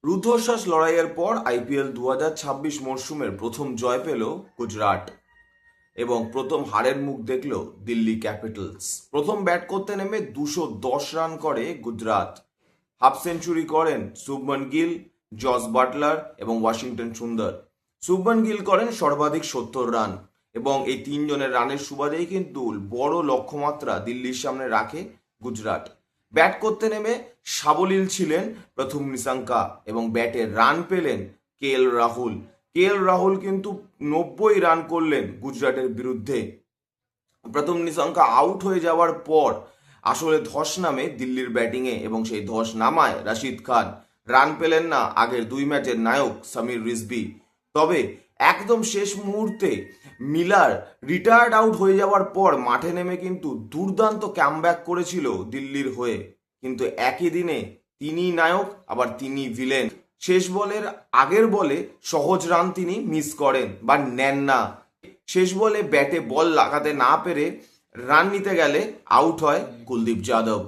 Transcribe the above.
রুদ্ধশ্বাস লড়াইয়ের পর আইপিএল 2026 মরশুমের প্রথম জয় পেল গুজরাট এবং প্রথম হারের মুখ দেখল দিল্লি ক্যাপিটালস। প্রথম ব্যাট করতে নেমে 210 রান করে গুজরাট। হাফ সেঞ্চুরি করেন শুভমন গিল, জস বাটলার এবং ওয়াশিংটন সুন্দর। শুভমন গিল করেন সর্বাধিক 70 রান এবং এই তিনজনের রানের সুবাদেই কিন্তু বড় লক্ষ্যমাত্রা দিল্লির সামনে রাখে গুজরাট। ব্যাট করতে নেমে সাবলীল ছিলেন প্রথম নিশাঙ্কা এবং ব্যাটে রান পেলেন কে এল রাহুল কিন্তু 90 রান করলেন গুজরাটের বিরুদ্ধে। প্রথম নিশাঙ্কা আউট হয়ে যাওয়ার পর আসলে ধস নামে দিল্লির ব্যাটিংয়ে এবং সেই ধস নামায় রাশিদ খান। রান পেলেন না আগের 2 ম্যাচের নায়ক সামির রিজভি। তবে একদম শেষ মুহূর্তে মিলার রিটায়ার্ড আউট হয়ে যাওয়ার পর মাঠে নেমে কিন্তু দুর্দান্ত কামব্যাক করেছিল দিল্লির হয়ে। কিন্তু একই দিনে তিনি নায়ক আবার তিনি ভিলেন। শেষ বলের আগের বলে সহজ রান তিনি মিস করেন বা নেন না। শেষ বলে ব্যাটে বল লাগাতে না পেরে রান নিতে গেলে আউট হয় কুলদীপ যাদব।